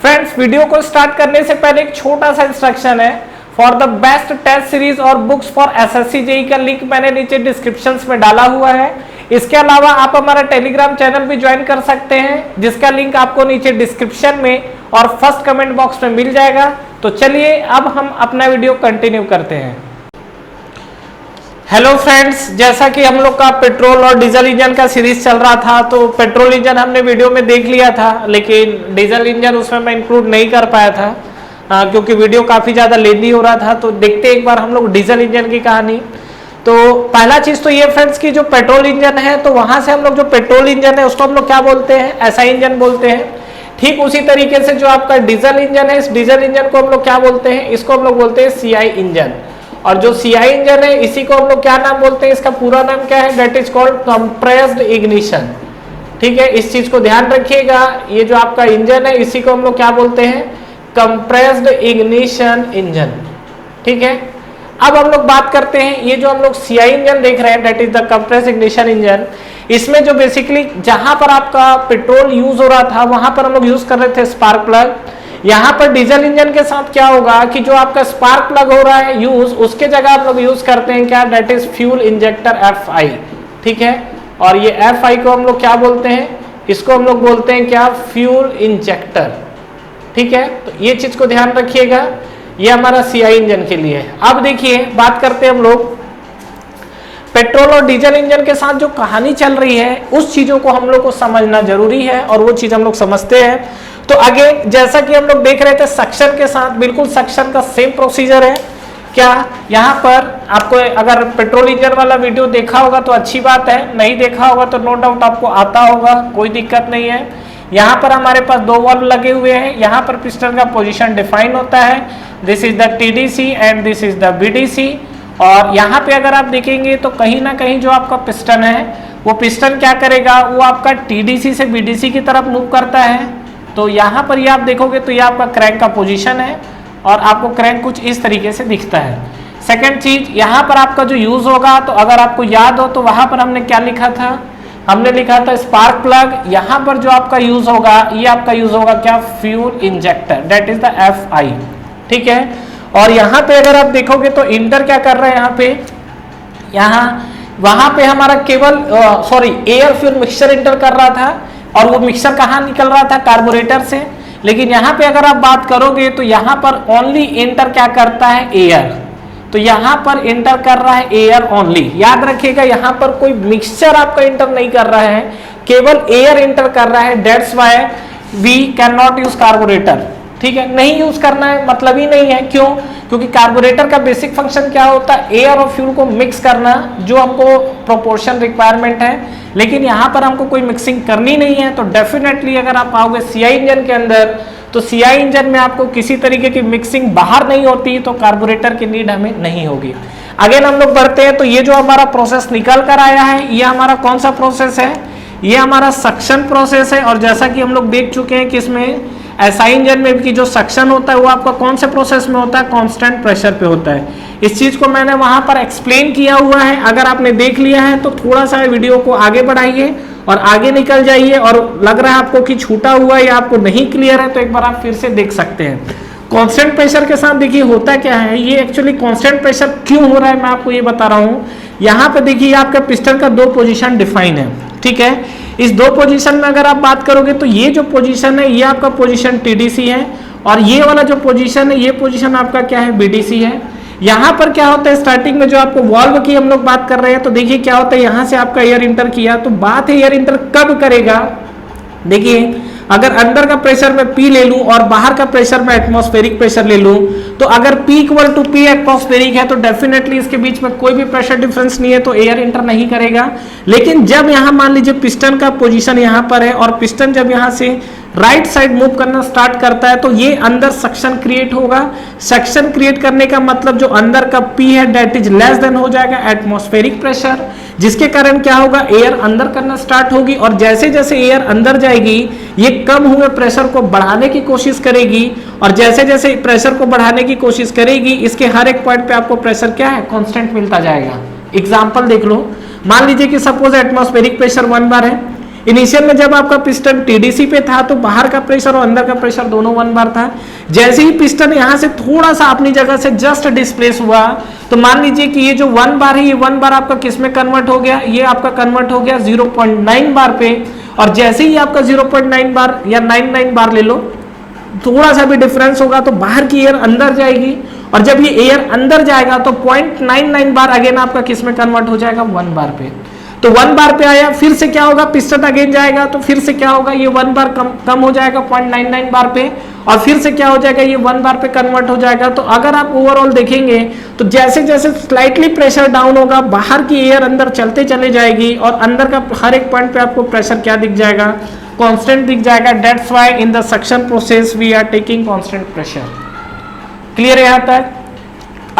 Friends, video को start करने से पहले एक छोटा सा इंस्ट्रक्शन है। For the best test series और बुक्स फॉर एसएससी जेईई का लिंक मैंने नीचे डिस्क्रिप्शन में डाला हुआ है। इसके अलावा आप हमारा टेलीग्राम चैनल भी ज्वाइन कर सकते हैं, जिसका लिंक आपको नीचे डिस्क्रिप्शन में और फर्स्ट कमेंट बॉक्स में मिल जाएगा। तो चलिए अब हम अपना वीडियो कंटिन्यू करते हैं। हेलो फ्रेंड्स, जैसा कि हम लोग का पेट्रोल और डीजल इंजन का सीरीज चल रहा था, तो पेट्रोल इंजन हमने वीडियो में देख लिया था, लेकिन डीजल इंजन उसमें मैं इंक्लूड नहीं कर पाया था क्योंकि वीडियो काफ़ी ज़्यादा लेंदी हो रहा था। तो देखते एक बार हम लोग डीजल इंजन की कहानी। तो पहला चीज़ तो ये फ्रेंड्स की जो पेट्रोल इंजन है, तो वहाँ से हम लोग जो पेट्रोल इंजन है उसको हम लोग क्या बोलते हैं, एसआई इंजन बोलते हैं। ठीक उसी तरीके से जो आपका डीजल इंजन है, इस डीजल इंजन को हम लोग क्या बोलते हैं, इसको हम लोग बोलते हैं सीआई इंजन। और जो सीआई इंजन है इसी को हम लोग क्या नाम बोलते हैं, इसका पूरा नाम क्या है, that is called compressed ignition. ठीक है, इस चीज को ध्यान रखिएगा। ये जो आपका इंजन है इसी को हम लोग क्या बोलते हैं, कंप्रेस्ड इग्निशन इंजन। ठीक है, अब हम लोग बात करते हैं, ये जो हम लोग सीआई इंजन देख रहे हैं, that is the compressed ignition engine. इसमें जो बेसिकली जहां पर आपका पेट्रोल यूज हो रहा था वहां पर हम लोग यूज कर रहे थे स्पार्क प्लग। यहाँ पर डीजल इंजन के साथ क्या होगा कि जो आपका स्पार्क प्लग हो रहा है यूज, उसके जगह आप लोग यूज करते हैं क्या, that is fuel injector FI। ठीक है, और ये FI को हम लोग क्या बोलते हैं, इसको हम लोग बोलते हैं क्या, फ्यूल इंजेक्टर। ठीक है, तो ये चीज को ध्यान रखिएगा, ये हमारा सीआई इंजन के लिए है। अब देखिए बात करते हैं हम लोग पेट्रोल और डीजल इंजन के साथ जो कहानी चल रही है, उस चीजों को हम लोग को समझना जरूरी है और वो चीज हम लोग समझते हैं। तो आगे जैसा कि हम लोग देख रहे थे सक्शन के साथ, बिल्कुल सक्शन का सेम प्रोसीजर है। क्या यहाँ पर आपको अगर पेट्रोल इंजन वाला वीडियो देखा होगा तो अच्छी बात है, नहीं देखा होगा तो नो डाउट आपको आता होगा, कोई दिक्कत नहीं है। यहाँ पर हमारे पास दो वाल्व लगे हुए हैं, यहाँ पर पिस्टन का पोजीशन डिफाइन होता है, this is the TDC and this is the BDC। और यहाँ पे अगर आप देखेंगे तो कहीं ना कहीं जो आपका पिस्टन है, वो पिस्टन क्या करेगा, वो आपका TDC से BDC की तरफ मूव करता है। तो यहाँ पर ये आप देखोगे तो ये आपका क्रैंक का पोजीशन है और आपको क्रैंक कुछ इस तरीके से दिखता है। सेकंड चीज, यहाँ पर आपका जो यूज होगा, तो अगर आपको याद हो तो वहां पर हमने क्या लिखा था, हमने लिखा था स्पार्क प्लग। यहाँ पर जो आपका यूज होगा, ये आपका यूज होगा क्या, fuel injector, that is the FI। ठीक है, और यहाँ पे अगर आप देखोगे तो इंटर क्या कर रहा है, यहाँ पे वहां पे हमारा केवल एयर फ्यूल मिक्सचर इंटर कर रहा था, और वो मिक्सचर कहाँ निकल रहा था, कार्बोरेटर से। लेकिन यहाँ पे अगर आप बात करोगे तो यहाँ पर ओनली इंटर क्या करता है, एयर। तो यहाँ पर इंटर कर रहा है एयर ओनली। याद रखिएगा, यहाँ पर कोई मिक्सचर आपका इंटर नहीं कर रहा है, केवल एयर इंटर कर रहा है। That's why we can not use carburettor. ठीक है, नहीं यूज करना है, मतलब ही नहीं है। क्यों? क्योंकि कार्बोरेटर का बेसिक फंक्शन क्या होता है, एयर और फ्यूल को मिक्स करना, जो हमको प्रोपोर्शन रिक्वायरमेंट है। लेकिन यहाँ पर हमको कोई मिक्सिंग करनी नहीं है। तो डेफिनेटली अगर आप आओगे सीआई इंजन के अंदर, तो सीआई इंजन में आपको किसी तरीके की मिक्सिंग बाहर नहीं होती, तो कार्बोरेटर की नीड हमें नहीं होगी। अगेन हम लोग बढ़ते हैं, तो ये जो हमारा प्रोसेस निकल कर आया है, ये हमारा कौन सा प्रोसेस है, ये हमारा सक्शन प्रोसेस है। और जैसा कि हम लोग देख चुके हैं कि इसमें एसआई इंजन में भी जो सक्शन होता है वो आपका कौन से प्रोसेस में होता है, कांस्टेंट प्रेशर पे होता है। इस चीज को मैंने वहां पर एक्सप्लेन किया हुआ है, अगर आपने देख लिया है तो थोड़ा सा वीडियो को आगे बढ़ाइए और आगे निकल जाइए। और लग रहा है आपको कि छूटा हुआ है या आपको नहीं क्लियर है, तो एक बार आप फिर से देख सकते हैं। कांस्टेंट प्रेशर के साथ देखिए होता क्या है, ये एक्चुअली कांस्टेंट प्रेशर क्यों हो रहा है मैं आपको ये बता रहा हूँ। यहाँ पे देखिए आपका पिस्टन का दो पोजीशन डिफाइन है। ठीक है, इस दो पोजीशन में अगर आप बात करोगे तो ये जो पोजीशन है ये आपका पोजीशन TDC है, और ये वाला जो पोजीशन है ये पोजीशन आपका क्या है, BDC है। यहाँ पर क्या होता है, स्टार्टिंग में जो आपको वाल्व की हम लोग बात कर रहे हैं, तो देखिए क्या होता है, यहाँ से आपका एयर इंटर किया, तो बात है एयर इंटर कब करेगा। देखिए अगर अंदर का प्रेशर मैं P ले लूं और बाहर का प्रेशर मैं एटमॉस्फेरिक प्रेशर ले लूं, तो अगर P equal to P atmospheric है तो डेफिनेटली इसके बीच में कोई भी प्रेशर डिफरेंस नहीं है, तो एयर इंटर नहीं करेगा। लेकिन जब यहाँ मान लीजिए पिस्टन का पोजीशन यहाँ पर है और पिस्टन जब यहाँ से राइट साइड मूव करना स्टार्ट करता है, तो ये अंदर सक्शन क्रिएट होगा। सक्शन क्रिएट करने का मतलब जो अंदर का P है दैट इज लेस देन हो जाएगा एटमॉस्फेरिक प्रेशर, जिसके कारण क्या होगा, एयर अंदर करना स्टार्ट होगी। और जैसे जैसे एयर अंदर जाएगी, ये कम हुए प्रेशर को बढ़ाने की कोशिश करेगी, और जैसे जैसे प्रेशर को बढ़ाने की कोशिश करेगी, इसके हर एक पॉइंट पे आपको प्रेशर क्या है, कांस्टेंट मिलता जाएगा। एग्जांपल देख लो, मान लीजिए कि सपोज एटमॉस्फेरिक प्रेशर 1 बार है, इनिशियल में जब आपका पिस्टन टीडीसी पे था तो बाहर का प्रेशर और अंदर का प्रेशर दोनों 1 बार था। जैसे ही पिस्टन यहां से थोड़ा सा अपनी जगह से जस्ट डिस्प्लेस हुआ तो मान लीजिए कि ये जो 1 बार है, ये 1 बार आपका किस में कन्वर्ट हो गया, ये आपका कन्वर्ट हो गया 0.9 बार पे। और जैसे ही आपका 0.9 बार या 99 बार ले लो, थोड़ा सा भी डिफरेंस होगा तो बाहर की एयर अंदर जाएगी, और जब ये एयर अंदर जाएगा तो 0.99 बार अगेन आपका किस में कन्वर्ट हो जाएगा, 1 बार पे। तो 1 बार पे आया, फिर से क्या होगा, पिस्टन अगेन जाएगा तो फिर से क्या होगा, ये 1 बार कम हो जाएगा 0.99 बार पे, और फिर से क्या हो जाएगा, ये 1 बार पे कन्वर्ट हो जाएगा। तो अगर आप ओवरऑल देखेंगे तो जैसे जैसे स्लाइटली प्रेशर डाउन होगा, बाहर की एयर अंदर चलते चले जाएगी, और अंदर का हर एक पॉइंट पे आपको प्रेशर क्या दिख जाएगा, कांस्टेंट दिख जाएगा। That's why in the suction process we are taking constant pressure. Clear है यहाँ तक?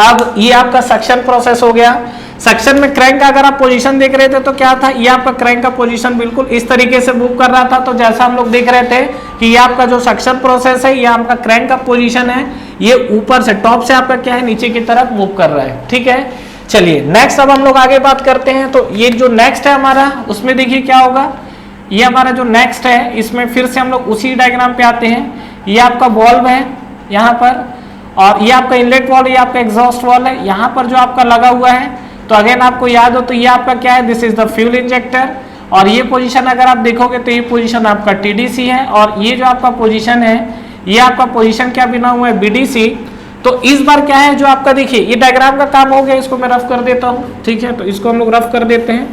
अब ये आपका सक्शन प्रोसेस हो गया। सक्शन में क्रैंक का अगर आप पोजीशन देख रहे थे तो क्या था, ये आपका क्रैंक का पोजीशन बिल्कुल इस तरीके से मूव कर रहा था। तो जैसा हम लोग देख रहे थे कि ये आपका जो सक्शन प्रोसेस है, ये आपका क्रैंक का पोजीशन है, ये ऊपर से टॉप से आपका क्या है, नीचे की तरफ मूव कर रहा है। ठीक है, चलिए नेक्स्ट अब हम लोग आगे बात करते हैं। तो ये जो नेक्स्ट है हमारा, उसमें देखिए क्या होगा, ये हमारा जो नेक्स्ट है, इसमें फिर से हम लोग उसी डायग्राम पे आते हैं। ये आपका वॉल्व है यहाँ पर, और ये आपका इनलेट वॉल्व, ये आपका एग्जॉस्ट वॉल्व है यहाँ पर जो आपका लगा हुआ है। तो अगेन आपको याद हो तो ये आपका क्या है, this is the fuel injector, और ये पोजीशन अगर आप देखोगे तो ये पोजीशन आपका टीडीसी है, और ये जो आपका पोजीशन है, ये आपका पोजीशन क्या बना हुआ है, बीडीसी। तो इस बार क्या है जो आपका, देखिए ये डायग्राम का काम हो गया, इसको मैं रफ कर देता हूँ। ठीक है, तो इसको हम लोग रफ कर देते हैं।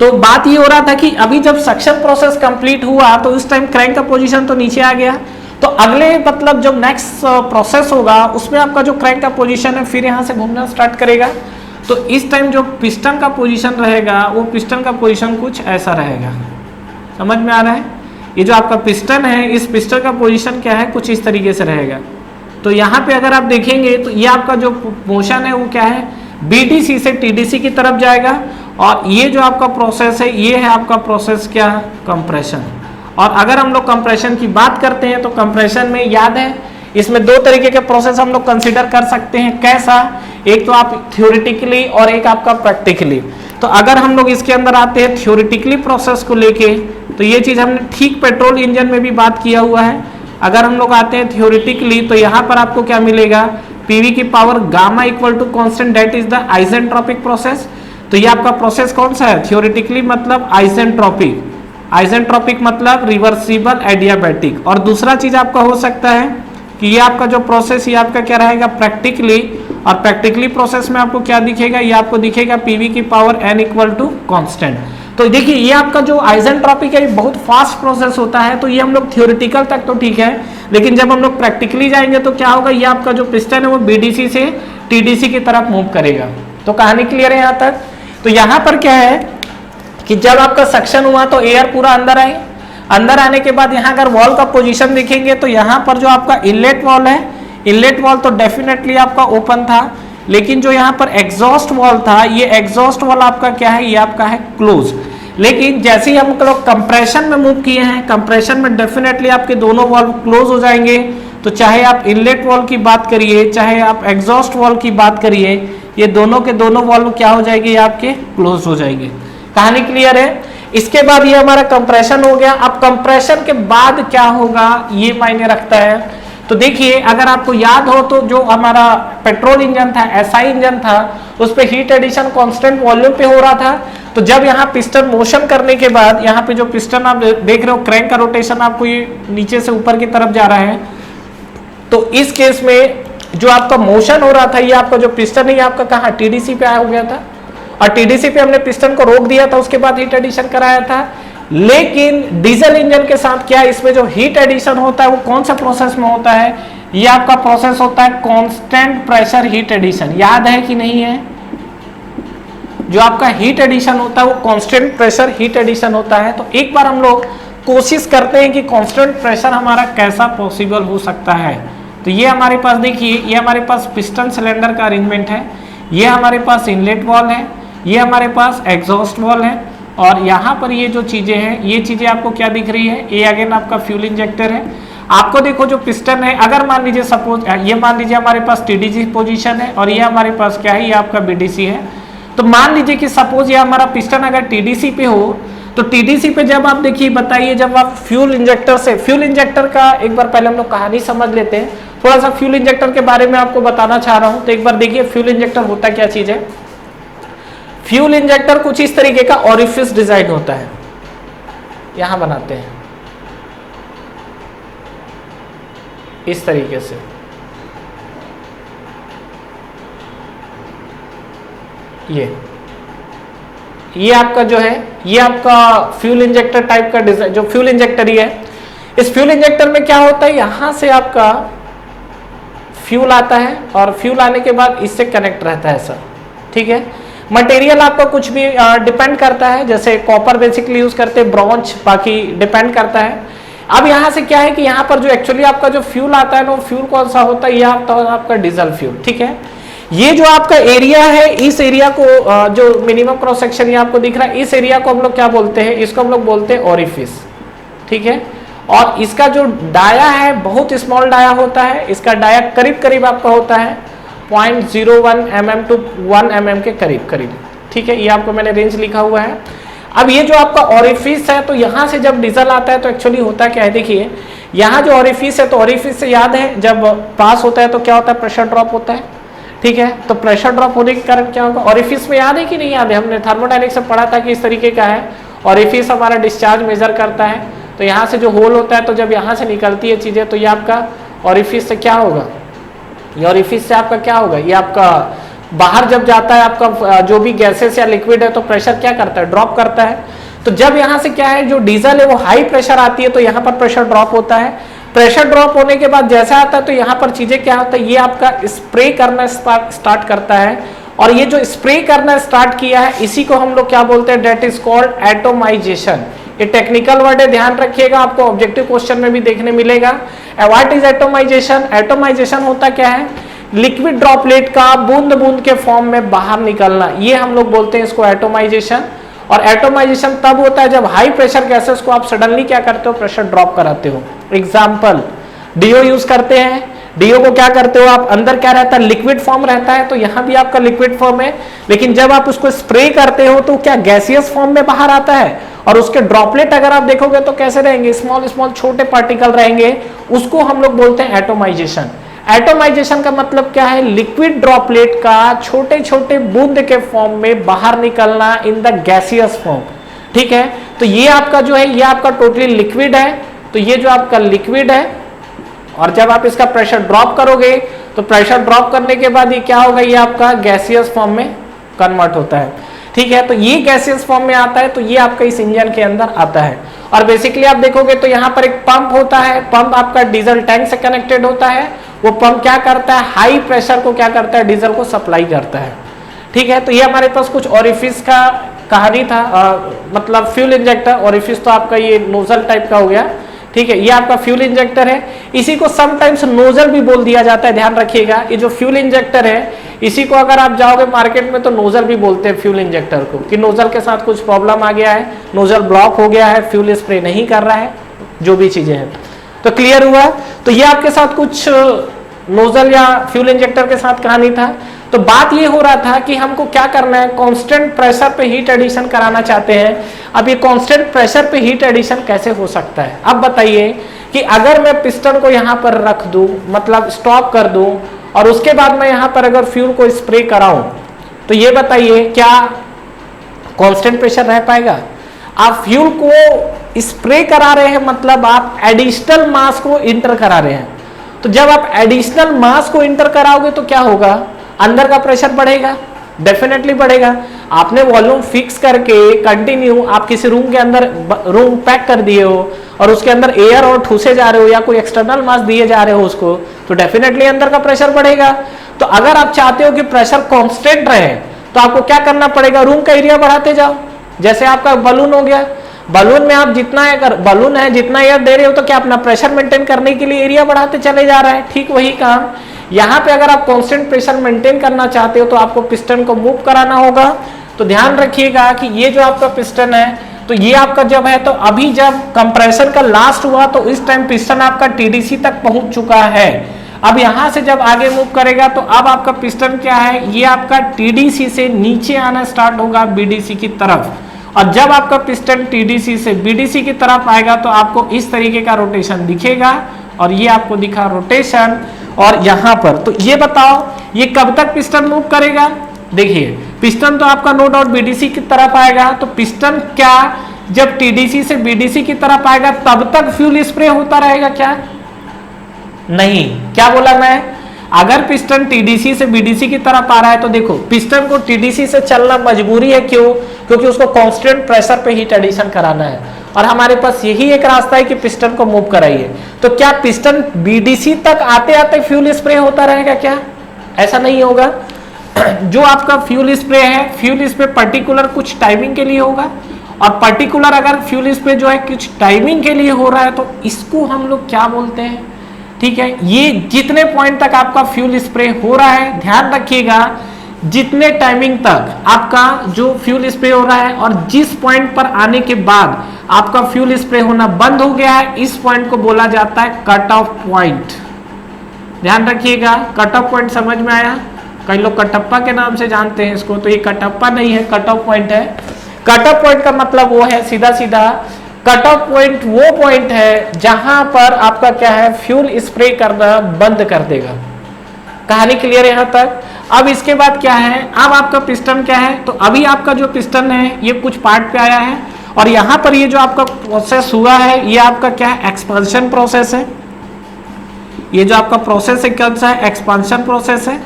तो बात ये हो रहा था कि अभी जब सक्शन प्रोसेस कंप्लीट हुआ तो उस टाइम क्रैंक का पोजीशन तो नीचे आ गया। तो अगले मतलब जब नेक्स्ट प्रोसेस होगा उसमें आपका जो क्रैंक का पोजीशन है फिर यहाँ से घूमना स्टार्ट करेगा। तो इस टाइम जो पिस्टन का पोजीशन रहेगा वो पिस्टन का पोजीशन कुछ ऐसा रहेगा। समझ में आ रहा है? ये जो आपका पिस्टन है, इस पिस्टन का पोजीशन क्या है, कुछ इस तरीके से रहेगा। तो यहाँ पे अगर आप देखेंगे तो ये आपका जो मोशन है वो क्या है, बीडीसी से टीडीसी की तरफ जाएगा, और ये जो आपका प्रोसेस है ये है आपका प्रोसेस क्या, कंप्रेशन। और अगर हम लोग कंप्रेशन की बात करते हैं तो कंप्रेशन में याद है इसमें दो तरीके के प्रोसेस हम लोग कंसीडर कर सकते हैं। कैसा, एक तो आप थ्योरेटिकली और एक आपका प्रैक्टिकली। तो अगर हम लोग इसके अंदर आते हैं थ्योरेटिकली प्रोसेस को लेके, तो ये चीज हमने ठीक पेट्रोल इंजन में भी बात किया हुआ है। अगर हम लोग आते हैं थ्योरेटिकली तो यहाँ पर आपको क्या मिलेगा, पीवी की power gamma equal to constant, that is the isentropic process. तो ये आपका प्रोसेस कौन सा है, थ्योरेटिकली मतलब आइसेंट्रोपिक, आइसेंट्रोपिक मतलब रिवर्सिबल एडियाबैटिक। और दूसरा चीज आपका हो सकता है कि ये आपका जो प्रोसेस ये आपका क्या रहेगा, प्रैक्टिकली। और प्रैक्टिकली प्रोसेस में आपको क्या दिखेगा, ये आपको दिखेगा पीवी की power n equal to constant. तो देखिए ये आपका जो आइसेंट्रोपिक है बहुत फास्ट प्रोसेस होता है। तो ये हम लोग थ्योरेटिकल तक तो ठीक है, लेकिन जब हम लोग प्रैक्टिकली जाएंगे तो क्या होगा, ये आपका जो पिस्टन है वो बीडीसी से टीडीसी की तरफ मूव करेगा। तो कहानी क्लियर है यहाँ तक? तो यहाँ पर क्या है कि जब आपका सक्शन हुआ तो एयर पूरा अंदर आई, अंदर आने के बाद यहाँ अगर वॉल का पोजीशन देखेंगे तो यहाँ पर जो आपका इनलेट वॉल है, इनलेट वॉल तो डेफिनेटली आपका ओपन था, लेकिन जो यहाँ पर एग्जॉस्ट वॉल था, ये एग्जॉस्ट वॉल आपका क्या है, ये आपका है क्लोज। लेकिन जैसे ही हम लोग कंप्रेशन में मूव किए हैं, कंप्रेशन में डेफिनेटली आपके दोनों वॉल्व क्लोज हो जाएंगे। तो चाहे आप इनलेट वॉल की बात करिए, चाहे आप एग्जॉस्ट वॉल की बात करिए, ये दोनों के दोनों वॉल्व क्या हो जाएंगे, ये आपके क्लोज हो जाएंगे। कहानी क्लियर है? इसके बाद ये हमारा कंप्रेशन हो गया। अब कंप्रेशन के बाद क्या होगा ये मायने रखता है। तो देखिए अगर आपको याद हो तो जो हमारा पेट्रोल इंजन था, एसआई इंजन था, उस पे हीट एडिशन कांस्टेंट वॉल्यूम पे हो रहा था। तो जब यहाँ पिस्टन मोशन करने के बाद यहाँ पे जो पिस्टन आप देख रहे हो, क्रैंक का रोटेशन आपको ये नीचे से ऊपर की तरफ जा रहा है। तो इस केस में जो आपका मोशन हो रहा था, ये आपका जो पिस्टन है ये आपका कहाँ, टीडीसी पे आया हो गया था, और टीडीसी पे हमने पिस्टन को रोक दिया था, उसके बाद हीट एडिशन कराया था। लेकिन डीजल इंजन के साथ क्या, इसमें जो हीट एडिशन होता है वो कौन सा प्रोसेस में होता है, ये आपका प्रोसेस होता है कांस्टेंट प्रेशर हीट एडिशन। याद है कि नहीं है? जो आपका हीट एडिशन होता है वो कांस्टेंट प्रेशर हीट एडिशन होता है। तो एक बार हम लोग कोशिश करते हैं कि कांस्टेंट प्रेशर हमारा कैसा पॉसिबल हो सकता है। तो ये हमारे पास देखिए, ये हमारे पास पिस्टन सिलेंडर का अरेंजमेंट है, ये हमारे पास इनलेट वॉल है, ये हमारे पास एग्जॉस्ट वॉल है, और यहाँ पर ये जो चीजें हैं, ये चीजें आपको क्या दिख रही है, ये अगेन आपका फ्यूल इंजेक्टर है। आपको देखो जो पिस्टन है, अगर मान लीजिए सपोज ये मान लीजिए हमारे पास टीडीसी पोजीशन है और ये हमारे पास क्या है, ये आपका बीडीसी है। तो मान लीजिए कि सपोज ये हमारा पिस्टन अगर टीडीसी पे हो तो टीडीसी पे जब आप देखिए बताइए, जब आप फ्यूल इंजेक्टर से, फ्यूल इंजेक्टर का एक बार पहले हम लोग कहानी समझ लेते हैं, थोड़ा सा फ्यूल इंजेक्टर के बारे में आपको बताना चाह रहा हूं। तो एक बार देखिए फ्यूल इंजेक्टर होता क्या चीज है। फ्यूल इंजेक्टर कुछ इस तरीके का ओरिफिस डिजाइन होता है, यहां बनाते हैं इस तरीके से, ये आपका जो है, ये आपका फ्यूल इंजेक्टर टाइप का डिजाइन, जो फ्यूल इंजेक्टर ही है। इस फ्यूल इंजेक्टर में क्या होता है, यहां से आपका फ्यूल आता है और फ्यूल आने के बाद इससे कनेक्ट रहता है सर, ठीक है। मटेरियल आपका कुछ भी डिपेंड करता है, जैसे कॉपर बेसिकली यूज करते हैं, ब्रॉन्ज बाकी डिपेंड करता है। अब यहाँ से क्या है कि यहाँ पर जो एक्चुअली आपका जो फ्यूल आता है ना, वो फ्यूल कौन सा होता है, ये आपका डीजल फ्यूल, ठीक है। ये जो आपका एरिया है, इस एरिया को जो मिनिमम क्रॉस सेक्शन ये आपको दिख रहा है, इस एरिया को हम लोग क्या बोलते हैं, इसको हम लोग बोलते हैं ओरिफिस, ठीक है। और इसका जो डाया है बहुत स्मॉल डाया होता है, इसका डाया करीब करीब आपका होता है 0.01 mm to 1 mm के करीब करीब, ठीक है। ये आपको मैंने रेंज लिखा हुआ है। अब ये जो आपका ओरिफिस है, तो यहाँ से जब डीजल आता है तो एक्चुअली होता क्या है, देखिए यहाँ जो ओरिफिस है, तो ओरिफिस से याद है जब पास होता है तो क्या होता है, प्रेशर ड्रॉप होता है, ठीक है। तो प्रेशर ड्रॉप होने के कारण क्या होगा, ओरिफिस में याद है कि नहीं याद है, हमने थर्मोडायनेमिक्स से पढ़ा था कि इस तरीके का है। ओरिफिस हमारा डिस्चार्ज मेजर करता है, तो यहाँ से जो होल होता है, तो जब यहाँ से निकलती है चीजें, तो ये आपका ओरिफिस से क्या होगा, ये ओरिफिस से आपका क्या होगा, ये आपका बाहर जब जाता है आपका जो भी गैसेस या लिक्विड है, तो प्रेशर क्या करता है, ड्रॉप करता है। तो जब यहाँ से क्या है, जो डीजल है वो हाई प्रेशर आती है, तो यहाँ पर प्रेशर ड्रॉप होता है। प्रेशर ड्रॉप होने के बाद जैसा आता है, तो यहाँ पर चीजें क्या होता है, ये आपका स्प्रे करना स्टार्ट करता है। और ये जो स्प्रे करना स्टार्ट किया है, इसी को हम लोग क्या बोलते हैं, डेट इज कॉल्ड एटोमाइजेशन। ये टेक्निकल वर्ड है, ध्यान रखिएगा, आपको ऑब्जेक्टिव क्वेश्चन में भी देखने मिलेगा। व्हाट इज एटोमाइजेशन, एटोमाइजेशन होता क्या है, लिक्विड ड्रॉपलेट का बूंद बूंद के फॉर्म में बाहर निकलना, ये हम लोग बोलते हैं इसको एटोमाइजेशन। और एटोमाइजेशन तब होता है जब हाई प्रेशर गैसेस को आप सडनली क्या करते हो, प्रेशर ड्रॉप कराते हो। एग्जांपल, डीओ यूज करते हैं, डीओ को क्या करते हो आप, अंदर क्या रहता है, लिक्विड फॉर्म रहता है, तो यहां भी आपका लिक्विड फॉर्म है, लेकिन जब आप उसको स्प्रे करते हो तो क्या गैसियस फॉर्म में बाहर आता है, और उसके ड्रॉपलेट अगर आप देखोगे तो कैसे रहेंगे, स्मॉल स्मॉल छोटे पार्टिकल रहेंगे, उसको हम लोग बोलते हैं एटोमाइजेशन। एटोमाइजेशन का मतलब क्या है, लिक्विड ड्रॉपलेट का छोटे छोटे बूंद के फॉर्म में बाहर निकलना इन द गैसियस फॉर्म, ठीक है। तो ये आपका जो है, ये आपका टोटली लिक्विड है, तो ये जो आपका लिक्विड है, और जब आप इसका प्रेशर ड्रॉप करोगे, तो प्रेशर ड्रॉप करने के बाद ये क्या होगा, ये आपका गैसियस फॉर्म में कन्वर्ट होता है, ठीक है। तो ये गैसियस फॉर्म में आता है, तो ये आपका इस इंजन के अंदर आता है। और बेसिकली आप देखोगे तो यहाँ पर एक पंप होता है, पंप आपका डीजल टैंक से कनेक्टेड होता है। वो पंप क्या करता है, हाई प्रेशर को क्या करता है, डीजल को सप्लाई करता है, ठीक है। तो ये हमारे पास कुछ ओरिफिस का कहानी था, मतलब फ्यूल इंजेक्टर। ओरिफिस तो आपका ये नोजल टाइप का हो गया, ठीक है। ये आपका फ्यूल इंजेक्टर है, इसी को समटाइम्स नोजल भी बोल दिया जाता है, ध्यान रखिएगा। ये जो फ्यूल इंजेक्टर है, इसी को अगर आप जाओगे मार्केट में तो नोजल भी बोलते हैं फ्यूल इंजेक्टर को, कि नोजल के साथ कुछ प्रॉब्लम आ गया है, नोजल ब्लॉक हो गया है, फ्यूल स्प्रे नहीं कर रहा है, जो भी चीजें हैं। तो क्लियर हुआ। तो ये आपके साथ कुछ नोजल या फ्यूल इंजेक्टर के साथ कहानी था। तो बात ये हो रहा था कि हमको क्या करना है, कांस्टेंट प्रेशर पे हीट एडिशन कराना चाहते हैं। अब ये कांस्टेंट प्रेशर पे हीट एडिशन कैसे हो सकता है, अब बताइए कि अगर मैं पिस्टन को यहाँ पर रख दूं, मतलब स्टॉप कर दूं, और उसके बाद मैं यहाँ पर अगर फ्यूल को स्प्रे कराऊं, तो ये बताइए क्या कांस्टेंट प्रेशर रह पाएगा। आप फ्यूल को स्प्रे करा रहे हैं, मतलब आप एडिशनल मास को इंटर करा रहे हैं। तो जब आप एडिशनल मास को इंटर कराओगे तो क्या होगा, अंदर का प्रेशर बढ़ेगा, डेफिनेटली बढ़ेगा। आपने वॉल्यूम फिक्स करके कंटिन्यू आप किसी रूम के अंदर रूम पैक कर दिए हो, और उसके अंदर एयर और ठूसे जा रहे हो, या कोई एक्सटर्नल मास दिए जा रहे हो उसको, तो डेफिनेटली अंदर का प्रेशर बढ़ेगा। तो अगर आप चाहते हो कि प्रेशर कांस्टेंट रहे, तो आपको क्या करना पड़ेगा, रूम का एरिया बढ़ाते जाओ। जैसे आपका बलून हो गया, बलून में आप जितना अगर बलून है जितना एयर दे रहे हो, तो क्या अपना प्रेशर मेंटेन करने के लिए एरिया बढ़ाते चले जा रहा है। ठीक वही काम यहाँ पे, अगर आप कांस्टेंट प्रेशर मेंटेन करना चाहते हो तो आपको पिस्टन को मूव कराना होगा। तो ध्यान रखिएगा कि ये जो आपका पिस्टन है, तो ये आपका जब है, तो अभी जब कंप्रेसर का लास्ट हुआ तो इस टाइम पिस्टन आपका टीडीसी तक पहुंच चुका है। अब यहां से जब आगे मूव करेगा तो अब आपका पिस्टन क्या है, ये आपका टीडीसी से नीचे आना स्टार्ट होगा बीडीसी की तरफ, और जब आपका पिस्टन टीडीसी से बीडीसी की तरफ आएगा तो आपको इस तरीके का रोटेशन दिखेगा, और ये आपको दिखा रोटेशन। और यहां पर तो ये बताओ ये कब तक पिस्टन मूव करेगा। देखिए पिस्टन तो आपका नो डाउट बीडीसी की तरफ आएगा, तो पिस्टन क्या जब टीडीसी से बीडीसी की तरफ आएगा तब तक फ्यूल स्प्रे होता रहेगा क्या? नहीं। क्या बोला मैं? अगर पिस्टन टीडीसी से बीडीसी की तरफ आ रहा है तो देखो पिस्टन को टीडीसी से चलना मजबूरी है, क्यों? क्योंकि उसको कांस्टेंट प्रेशर पे हीट एडिशन कराना है, और हमारे पास यही एक रास्ता है कि पिस्टन को मूव कराइए। तो क्या पिस्टन बीडीसी तक आते आते फ्यूल स्प्रे होता रहेगा क्या? ऐसा नहीं होगा। जो आपका फ्यूल स्प्रे है, फ्यूल स्प्रे पर्टिकुलर कुछ टाइमिंग के लिए होगा, और पर्टिकुलर अगर फ्यूल स्प्रे जो है कुछ टाइमिंग के लिए हो रहा है तो इसको हम लोग क्या बोलते हैं? ठीक है, ये जितने पॉइंट तक आपका फ्यूल स्प्रे हो रहा है, ध्यान रखिएगा जितने टाइमिंग तक आपका जो फ्यूल स्प्रे हो रहा है और जिस पॉइंट पर आने के बाद आपका फ्यूल स्प्रे होना बंद हो गया है, इस पॉइंट को बोला जाता है कट ऑफ पॉइंट। ध्यान रखिएगा, कट ऑफ पॉइंट समझ में आया? कई लोग कटप्पा के नाम से जानते हैं इसको, तो ये कटप्पा नहीं है, कट ऑफ पॉइंट है। कट ऑफ पॉइंट का मतलब वो है सीधा सीधा कट ऑफ पॉइंट वो पॉइंट है जहां पर आपका क्या है फ्यूल स्प्रे करना बंद कर देगा। कहानी क्लियर है यहां तक? अब इसके बाद क्या है, अब आपका पिस्टन क्या है, तो अभी आपका जो पिस्टन है ये कुछ पार्ट पे आया है, और यहां पर ये जो आपका प्रोसेस हुआ है ये आपका क्या है, एक्सपांशन प्रोसेस है। ये जो आपका प्रोसेस है कौन सा है? एक्सपांशन प्रोसेस है।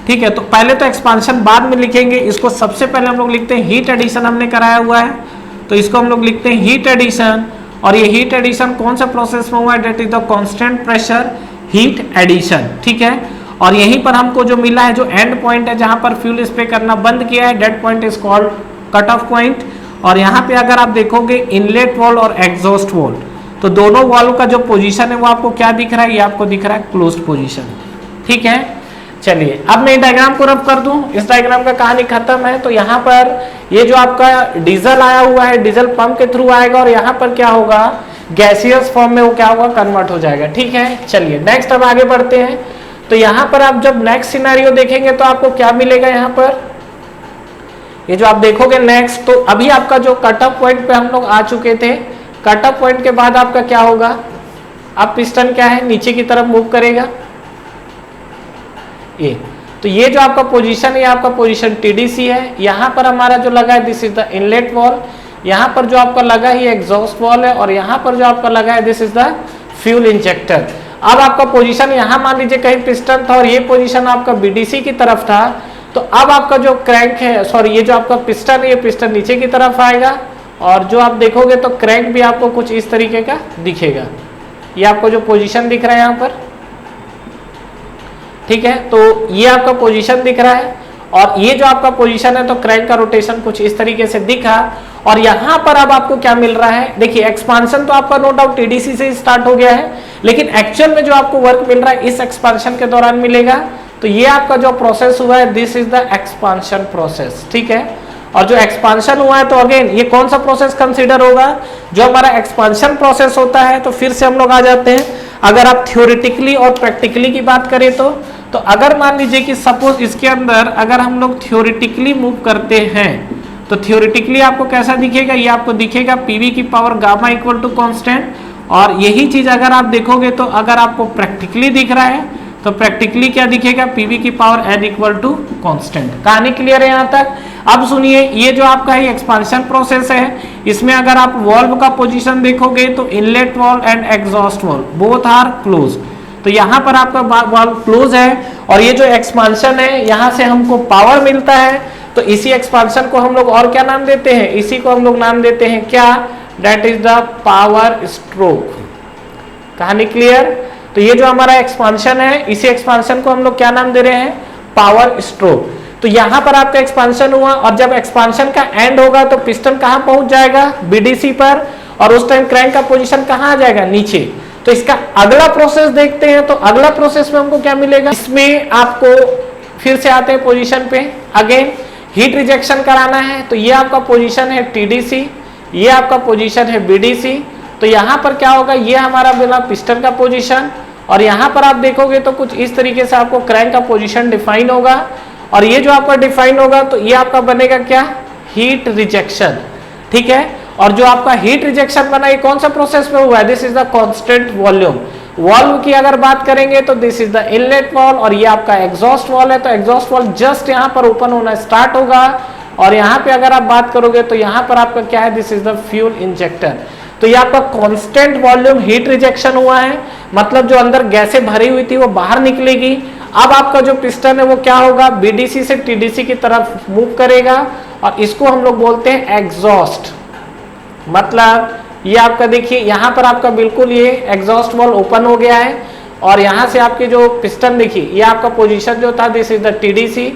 ठीक है, तो पहले तो एक्सपांशन बाद में लिखेंगे, इसको सबसे पहले हम लोग लिखते हैं हीट एडिशन हमने कराया हुआ है, तो इसको हम लोग लिखते हैं हीट एडिशन। और ये हीट एडिशन कौन सा प्रोसेस में हुआ है? That is the constant pressure heat addition. ठीक है, और यहीं पर हमको जो मिला है जो एंड पॉइंट है जहां पर फ्यूल स्प्रे करना बंद किया है, that point is called cut off point. और यहाँ पे अगर आप देखोगे इनलेट वॉल्व और एग्जॉस्ट वॉल्व, तो दोनों वाल्व का जो पोजीशन है वो आपको क्या दिख रहा है? ये आपको दिख रहा है क्लोज्ड पोजीशन। ठीक है, चलिए अब मैं डायग्राम को रब कर दूं, इस डायग्राम का कहानी खत्म है। तो यहाँ पर ये जो आपका डीजल आया हुआ है, डीजल पंप के थ्रू आएगा, और यहाँ पर क्या होगा, गैसियस फॉर्म में वो क्या होगा, कन्वर्ट हो जाएगा। ठीक है, चलिए नेक्स्ट अब आगे बढ़ते हैं। तो यहाँ पर आप जब नेक्स्ट सिनेरियो देखेंगे तो आपको क्या मिलेगा, यहाँ पर ये जो आप देखोगे नेक्स्ट, तो अभी आपका जो कट ऑफ पॉइंट पे हम लोग आ चुके थे, कट ऑफ पॉइंट के बाद आपका क्या होगा, अब पिस्टन क्या है नीचे की तरफ मूव करेगा। ये तो ये जो आपका पोजीशन है, आपका पोजीशन टीडीसी है। यहाँ पर हमारा जो लगा है this is the inlet valve, यहाँ पर जो आपका लगा है ये एग्जॉस्ट वॉल है, और यहाँ पर जो आपका लगा है this is the fuel injector. अब आपका पोजीशन यहाँ मान लीजिए कहीं पिस्टन था और ये पोजीशन आपका बीडीसी की तरफ था, तो अब आपका जो क्रैंक है, सॉरी ये जो आपका पिस्टन है, ये पिस्टन नीचे की तरफ आएगा, और जो आप देखोगे तो क्रैंक भी आपको कुछ इस तरीके का दिखेगा। ये आपको जो पोजीशन दिख रहा है यहाँ पर, ठीक है, तो ये आपका पोजीशन दिख रहा है, और ये जो आपका पोजीशन है तो क्रैंक का रोटेशन कुछ इस तरीके से दिखा। और यहाँ पर अब आपको क्या मिल रहा है, देखिए एक्सपांशन तो आपका नो डाउट टीडीसी से स्टार्ट हो गया है, लेकिन एक्चुअल में जो आपको वर्क मिल रहा है इस एक्सपांशन के दौरान मिलेगा। तो ये आपका जो प्रोसेस हुआ है this is the expansion process. ठीक है, और जो एक्सपांशन हुआ है तो अगेन ये कौन सा प्रोसेस कंसीडर होगा, जो हमारा एक्सपांशन प्रोसेस होता है। तो फिर से हम लोग आ जाते हैं, अगर आप थ्योरेटिकली और प्रैक्टिकली की बात करें तो अगर मान लीजिए कि सपोज इसके अंदर अगर हम लोग थ्योरेटिकली मूव करते हैं तो थ्योरेटिकली आपको कैसा दिखेगा, ये आपको दिखेगा पीवी की power gamma equal to constant. और यही चीज अगर आप देखोगे तो अगर आपको प्रैक्टिकली दिख रहा है तो प्रैक्टिकली क्या दिखेगा, पीवी की power n equal to constant. कहानी क्लियर है यहाँ तक? अब सुनिए, ये जो आपका एक्सपांशन प्रोसेस है, इसमें अगर आप वॉल्व का पोजीशन देखोगे तो inlet valve and exhaust valve both are close. तो यहाँ पर आपका वॉल्व क्लोज है, और ये जो एक्सपांशन है यहाँ से हमको पावर मिलता है, तो इसी एक्सपांशन को हम लोग और क्या नाम देते हैं, इसी को हम लोग नाम देते हैं क्या, that is the power stroke. कहानी क्लियर? तो ये जो हमारा एक्सपांशन है, इसी एक्सपांशन को हम लोग क्या नाम दे रहे हैं, पावर स्ट्रोक। तो यहाँ पर आपका एक्सपांशन हुआ, और जब एक्सपांशन का एंड होगा तो पिस्टन कहाँ पहुंच जाएगा, बीडीसी पर, और उस टाइम क्रैंक का पोजीशन कहाँ आ जाएगा, नीचे। तो इसका अगला प्रोसेस देखते हैं, तो अगला प्रोसेस में हमको क्या मिलेगा, इसमें आपको फिर से आते हैं पोजीशन पे, अगेन हीट रिजेक्शन कराना है। तो ये आपका पोजीशन है टीडीसी, ये आपका पोजीशन है बीडीसी। तो यहाँ पर क्या होगा, ये हमारा बिना पिस्टन का पोजीशन, और यहाँ पर आप देखोगे तो कुछ इस तरीके से आपको क्रैंक का पोजीशन डिफाइन होगा, और ये जो आपका डिफाइन होगा तो ये आपका बनेगा क्या, हीट रिजेक्शन। ठीक है। और जो आपका हीट रिजेक्शन बना ये कौन सा प्रोसेस में हुआ है, this is the constant volume. Valve की अगर बात करेंगे तो this is the inlet valve और ये आपका एग्जॉस्ट वॉल्व है। तो एग्जॉस्ट वॉल्व जस्ट यहाँ पर ओपन होना स्टार्ट होगा और यहाँ पे अगर आप बात करोगे तो यहाँ पर आपका क्या है, this is the fuel injector. तो ये आपका कांस्टेंट वॉल्यूम हीट रिजेक्शन हुआ है, मतलब जो अंदर गैसें भरी हुई थी वो बाहर निकलेगी। अब आपका जो पिस्टन है वो क्या होगा, बीडीसी से टीडीसी की तरफ मूव करेगा और इसको हम लोग बोलते हैं एग्जॉस्ट। मतलब ये आपका देखिए यहाँ पर आपका बिल्कुल ये एग्जॉस्ट वॉल्व ओपन हो गया है और यहाँ से आपके जो पिस्टन देखिए ये आपका पोजीशन जो था दिस इज द टीडीसी,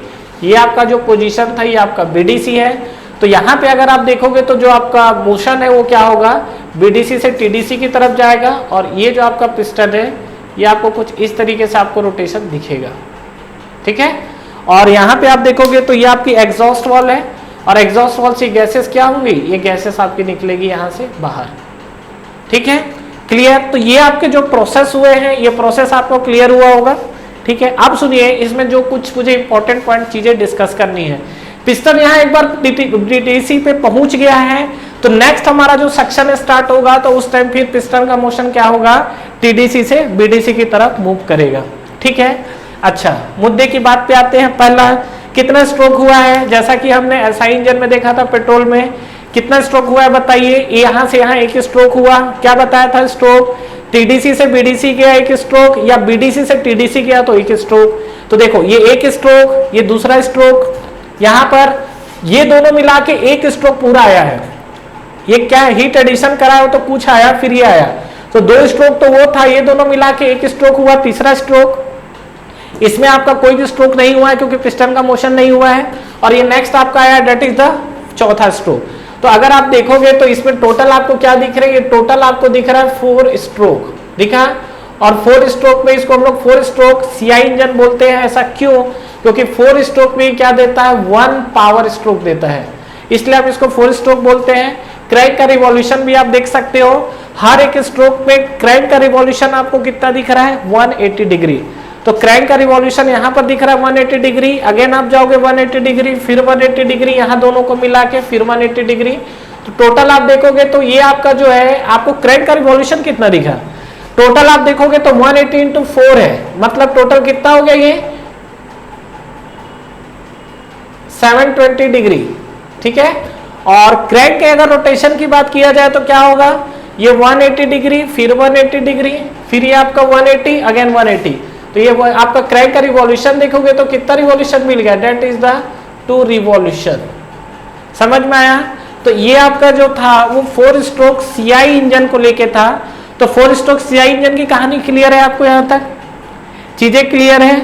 ये आपका जो पोजीशन था ये आपका बीडीसी है। तो यहाँ पे अगर आप देखोगे तो जो आपका मोशन है वो क्या होगा, बीडीसी से टीडीसी की तरफ जाएगा और ये जो आपका पिस्टन है ये आपको कुछ इस तरीके से आपको रोटेशन दिखेगा, ठीक है। और यहाँ पे आप देखोगे तो ये आपकी एग्जॉस्ट वॉल्व है और एग्जॉस्ट वॉल्व से गैसेस क्या होंगी, ये गैसेस आपकी निकलेगी यहाँ से बाहर, ठीक है। क्लियर। तो ये आपके जो प्रोसेस हुए हैं ये प्रोसेस आपको क्लियर हुआ होगा, ठीक है। अब सुनिए इसमें जो कुछ मुझे इंपॉर्टेंट पॉइंट चीजें डिस्कस करनी है। पिस्टन यहाँ एक बार डीटीसी पे पहुंच गया है तो नेक्स्ट हमारा जो सेक्शन स्टार्ट होगा तो उस टाइम फिर पिस्टन का मोशन क्या होगा, टीडीसी से बीडीसी की तरफ मूव करेगा, ठीक है। अच्छा, मुद्दे की बात पे आते हैं। पहला कितना स्ट्रोक हुआ है, जैसा कि हमने एसआई इंजन में देखा था पेट्रोल में, कितना स्ट्रोक हुआ है बताइए। यहाँ से यहाँ एक स्ट्रोक हुआ, क्या बताया था स्ट्रोक, टीडीसी से बीडीसी गया एक स्ट्रोक या बीडीसी से टीडीसी गया तो एक स्ट्रोक। तो देखो ये एक स्ट्रोक, ये दूसरा स्ट्रोक, यहाँ पर ये दोनों मिला के एक स्ट्रोक पूरा आया है। ये क्या हीट एडिशन कराया तो कुछ आया फिर ये आया, तो दो स्ट्रोक तो वो था, ये दोनों मिला के एक स्ट्रोक हुआ, तीसरा स्ट्रोक। इसमें आपका कोई भी स्ट्रोक नहीं हुआ है क्योंकि पिस्टन का मोशन नहीं हुआ है और ये नेक्स्ट आपका आया डेट इज द चौथा स्ट्रोक। तो अगर आप देखोगे तो इसमें टोटल आपको क्या दिख रहा है, ये टोटल आपको दिख रहा है 4 स्ट्रोक दिखा। और 4 स्ट्रोक में इसको हम लोग 4 स्ट्रोक सीआई इंजन बोलते हैं। ऐसा क्यों, क्योंकि 4 स्ट्रोक में क्या देता है, 1 पावर स्ट्रोक देता है, इसलिए आप इसको 4 स्ट्रोक बोलते हैं। क्रैंक का रिवॉल्यूशन भी आप देख सकते हो, हर एक स्ट्रोक में क्रैंक का रिवॉल्यूशन आपको कितना दिख रहा है, 180 डिग्री। तो क्रैंक का रिवॉल्यूशन यहाँ पर दिख रहा है 180 डिग्री, अगेन आप जाओगे 180 डिग्री, फिर 180 डिग्री, यहाँ दोनों को मिला के फिर 180 डिग्री। तो टोटल आप देखोगे तो ये आपका जो है आपको क्रैंक का रिवॉल्यूशन कितना दिखा, टोटल आप देखोगे तो 180 इंटू 4 है, मतलब टोटल कितना हो गया ये 720 डिग्री, ठीक है। और क्रैंक के अगर रोटेशन की बात किया जाए तो क्या होगा, ये 180 डिग्री, फिर 180 डिग्री, फिर ये आपका 180, अगेन 180। तो ये आपका क्रैंक का रिवॉल्यूशन देखोगे तो कितना रिवॉल्यूशन मिल गया, दैट इज द 2 रिवॉल्यूशन। समझ में आया। तो ये आपका जो था वो 4 स्ट्रोक सीआई इंजन को लेके था। तो 4 स्ट्रोक सीआई इंजन की कहानी क्लियर है आपको, यहाँ तक चीजें क्लियर है,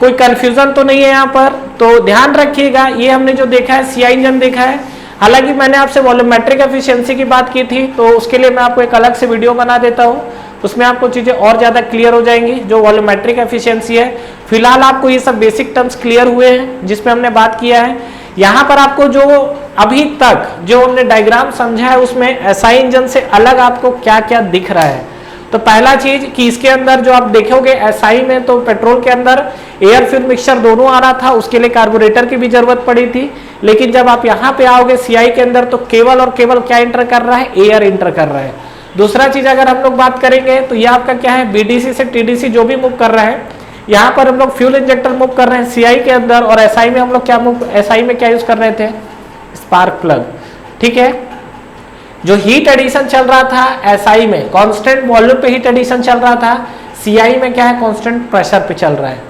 कोई कंफ्यूजन तो नहीं है यहाँ पर। तो ध्यान रखिएगा, ये हमने जो देखा है सीआई इंजन देखा है। हालांकि मैंने आपसे वॉल्यूमेट्रिक एफिशिएंसी की बात की थी तो उसके लिए मैं आपको एक अलग से वीडियो बना देता हूँ, उसमें आपको चीजें और ज्यादा क्लियर हो जाएंगी जो वॉल्यूमेट्रिक एफिशिएंसी है। फिलहाल आपको ये सब बेसिक टर्म्स क्लियर हुए हैं जिसमें हमने बात किया है। यहाँ पर आपको जो अभी तक जो हमने डायग्राम समझा है उसमें एसआई इंजन से अलग आपको क्या क्या दिख रहा है। तो पहला चीज कि इसके अंदर जो आप देखोगे एसआई में तो पेट्रोल के अंदर एयर फ्यूल मिक्सचर दोनों आ रहा था, उसके लिए कार्बोरेटर की भी जरूरत पड़ी थी। लेकिन जब आप यहाँ पे आओगे सीआई के अंदर तो केवल और केवल क्या इंटर कर रहा है, एयर इंटर कर रहा है। दूसरा चीज अगर हम लोग बात करेंगे तो ये आपका क्या है, बीडीसी से टीडीसी जो भी मूव कर रहा है, यहाँ पर हम लोग फ्यूल इंजेक्टर मूव कर रहे हैं सीआई के अंदर, और एसआई में हम लोग क्या एसआई में क्या यूज कर रहे थे, स्पार्क प्लग, ठीक है। जो हीट एडिशन चल रहा था एसआई में कांस्टेंट वॉल्यूम पे हीट एडिशन चल रहा था, सीआई में क्या है, कांस्टेंट प्रेशर पे चल रहा है,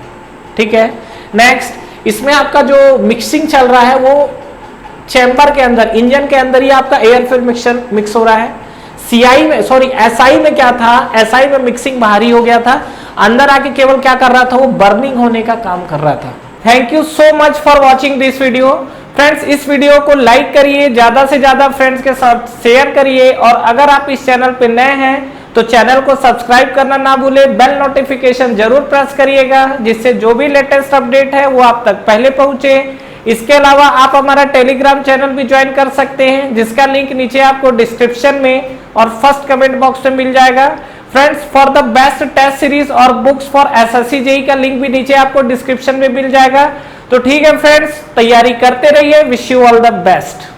ठीक है। नेक्स्ट इसमें आपका जो मिक्सिंग चल रहा है वो चैम्बर के अंदर, इंजन के अंदर ही आपका एयर फ्यूल मिक्सचर मिक्स हो रहा है। सीआई में सॉरी एसआई में क्या था, एसआई में मिक्सिंग बाहरी हो गया था, अंदर आके केवल क्या कर रहा था, वो बर्निंग होने का काम कर रहा था। Thank you so much for watching this video. Friends इस वीडियो को लाइक करिए, ज्यादा से ज्यादा फ्रेंड्स के साथ शेयर करिए, और अगर आप इस चैनल पे नए हैं तो चैनल को सब्सक्राइब करना ना भूलें, बेल नोटिफिकेशन जरूर प्रेस करिएगा जिससे जो भी लेटेस्ट अपडेट है वो आप तक पहले पहुंचे। इसके अलावा आप हमारा टेलीग्राम चैनल भी ज्वाइन कर सकते हैं जिसका लिंक नीचे आपको डिस्क्रिप्शन में और फर्स्ट कमेंट बॉक्स में मिल जाएगा। Friends for the best test series और बुक्स फॉर एसएससी जेईई का लिंक भी नीचे आपको डिस्क्रिप्शन में मिल जाएगा। तो ठीक है फ्रेंड्स, तैयारी करते रहिए। Wish you all the best.